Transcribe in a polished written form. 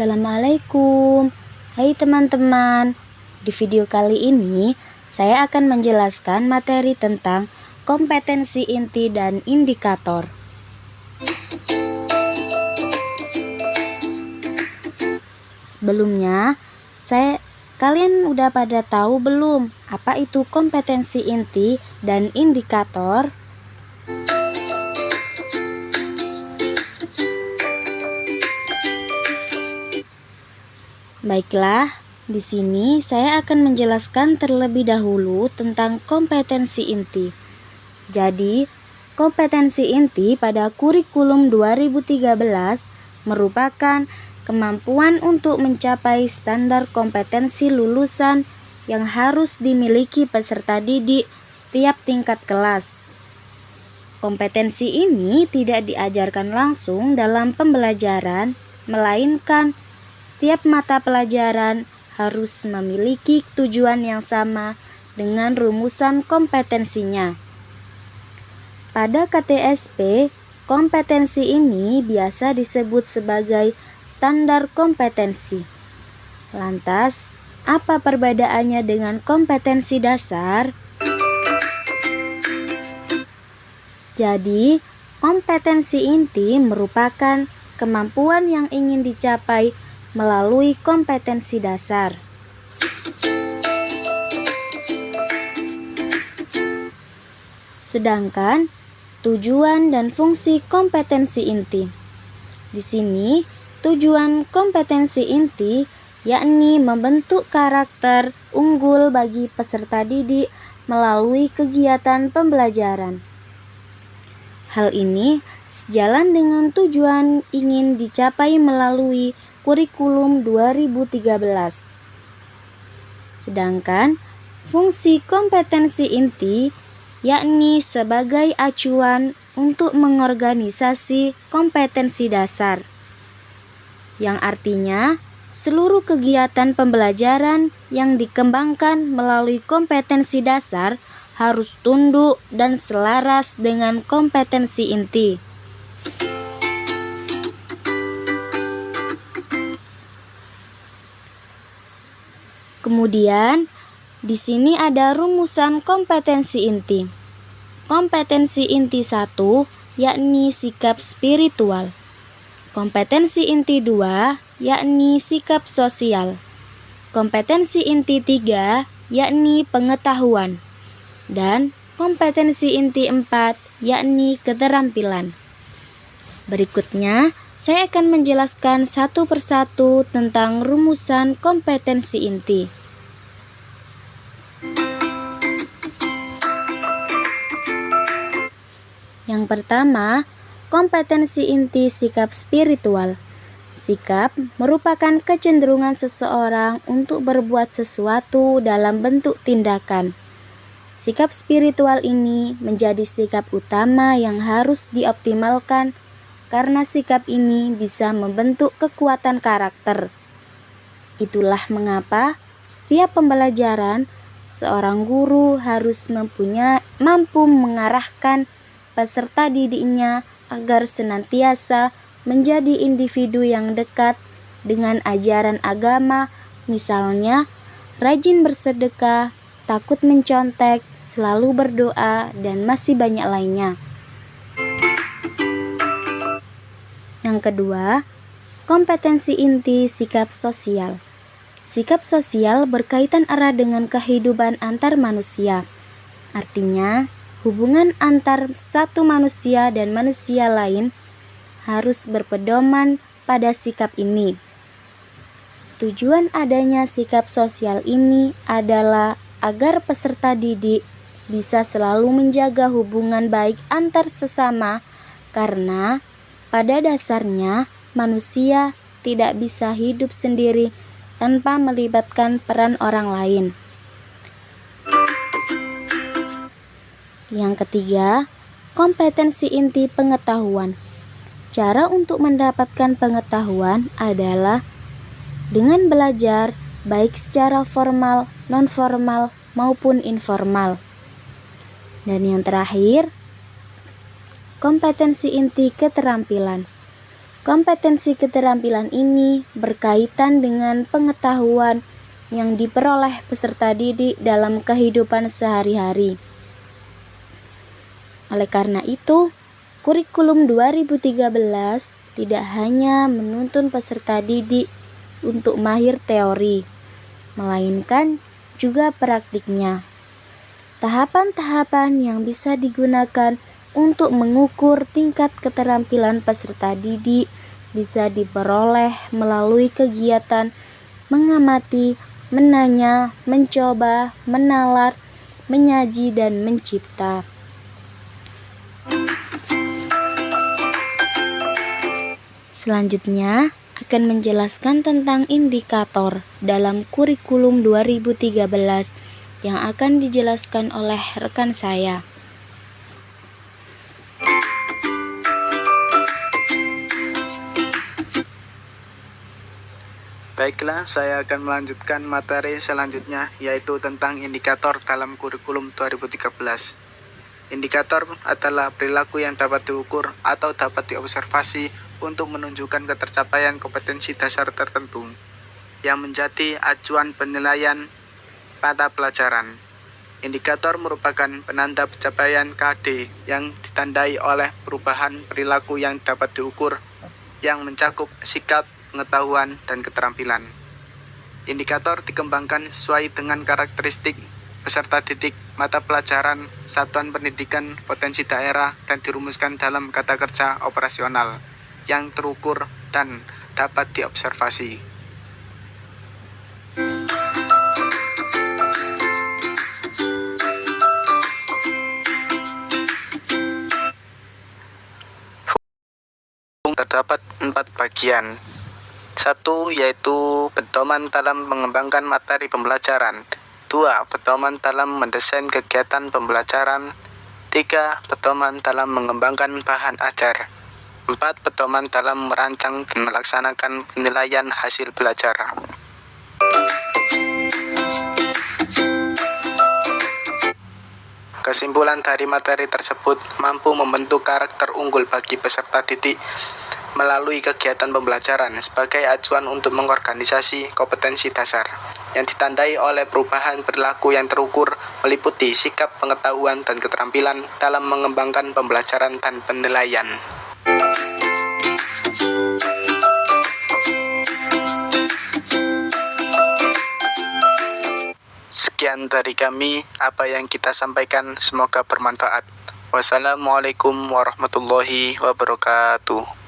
Assalamualaikum. Hai teman-teman. Di video kali ini saya akan menjelaskan materi tentang kompetensi inti dan indikator. Sebelumnya, kalian udah pada tahu belum apa itu kompetensi inti dan indikator? Baiklah, di sini saya akan menjelaskan terlebih dahulu tentang kompetensi inti. Jadi, kompetensi inti pada kurikulum 2013 merupakan kemampuan untuk mencapai standar kompetensi lulusan yang harus dimiliki peserta didik setiap tingkat kelas. Kompetensi ini tidak diajarkan langsung dalam pembelajaran, melainkan setiap mata pelajaran harus memiliki tujuan yang sama dengan rumusan kompetensinya. Pada KTSP, kompetensi ini biasa disebut sebagai standar kompetensi. Lantas, apa perbedaannya dengan kompetensi dasar? Jadi, kompetensi inti merupakan kemampuan yang ingin dicapai melalui kompetensi dasar. Sedangkan tujuan dan fungsi kompetensi inti. Di sini, tujuan kompetensi inti yakni membentuk karakter unggul bagi peserta didik melalui kegiatan pembelajaran. Hal ini sejalan dengan tujuan ingin dicapai melalui kurikulum 2013. Sedangkan fungsi kompetensi inti yakni sebagai acuan untuk mengorganisasi kompetensi dasar, yang artinya seluruh kegiatan pembelajaran yang dikembangkan melalui kompetensi dasar harus tunduk dan selaras dengan kompetensi inti. Kemudian, di sini ada rumusan kompetensi inti. Kompetensi inti 1 yakni sikap spiritual. Kompetensi inti 2 yakni sikap sosial. Kompetensi inti 3 yakni pengetahuan. Dan kompetensi inti 4 yakni keterampilan. Berikutnya, saya akan menjelaskan satu persatu tentang rumusan kompetensi inti. Yang pertama, kompetensi inti sikap spiritual. Sikap merupakan kecenderungan seseorang untuk berbuat sesuatu dalam bentuk tindakan. Sikap spiritual ini menjadi sikap utama yang harus dioptimalkan karena sikap ini bisa membentuk kekuatan karakter. Itulah mengapa setiap pembelajaran seorang guru harus mampu mengarahkan peserta didiknya agar senantiasa menjadi individu yang dekat dengan ajaran agama, misalnya rajin bersedekah, takut mencontek, selalu berdoa, dan masih banyak lainnya. Yang kedua, kompetensi inti sikap sosial. Sikap sosial berkaitan erat dengan kehidupan antar manusia. Artinya, hubungan antar satu manusia dan manusia lain harus berpedoman pada sikap ini. Tujuan adanya sikap sosial ini adalah agar peserta didik bisa selalu menjaga hubungan baik antar sesama karena pada dasarnya manusia tidak bisa hidup sendiri tanpa melibatkan peran orang lain. Yang ketiga, kompetensi inti pengetahuan. Cara untuk mendapatkan pengetahuan adalah dengan belajar baik secara formal, non-formal, maupun informal. Dan yang terakhir, kompetensi inti keterampilan. Kompetensi keterampilan ini berkaitan dengan pengetahuan yang diperoleh peserta didik dalam kehidupan sehari-hari. Oleh karena itu, kurikulum 2013 tidak hanya menuntun peserta didik untuk mahir teori, melainkan juga praktiknya. Tahapan-tahapan yang bisa digunakan untuk mengukur tingkat keterampilan peserta didik bisa diperoleh melalui kegiatan mengamati, menanya, mencoba, menalar, menyaji, dan mencipta. Selanjutnya akan menjelaskan tentang indikator dalam kurikulum 2013 yang akan dijelaskan oleh rekan saya. Baiklah, saya akan melanjutkan materi selanjutnya, yaitu tentang indikator dalam kurikulum 2013. Indikator adalah perilaku yang dapat diukur atau dapat diobservasi untuk menunjukkan ketercapaian kompetensi dasar tertentu, yang menjadi acuan penilaian mata pelajaran. Indikator merupakan penanda pencapaian KD yang ditandai oleh perubahan perilaku yang dapat diukur, yang mencakup sikap, pengetahuan, dan keterampilan. Indikator dikembangkan sesuai dengan karakteristik peserta didik, mata pelajaran, satuan pendidikan, potensi daerah, dan dirumuskan dalam kata kerja operasional yang terukur dan dapat diobservasi. Terdapat 4 bagian. 1. Yaitu pedoman dalam mengembangkan materi pembelajaran. 2. Pedoman dalam mendesain kegiatan pembelajaran. 3. Pedoman dalam mengembangkan bahan ajar. 4. Pedoman dalam merancang dan melaksanakan penilaian hasil belajar. Kesimpulan dari materi tersebut mampu membentuk karakter unggul bagi peserta didik melalui kegiatan pembelajaran sebagai acuan untuk mengorganisasi kompetensi dasar yang ditandai oleh perubahan perilaku yang terukur, meliputi sikap, pengetahuan, dan keterampilan dalam mengembangkan pembelajaran dan penilaian. Sekian dari kami, apa yang kita sampaikan semoga bermanfaat. Wassalamualaikum warahmatullahi wabarakatuh.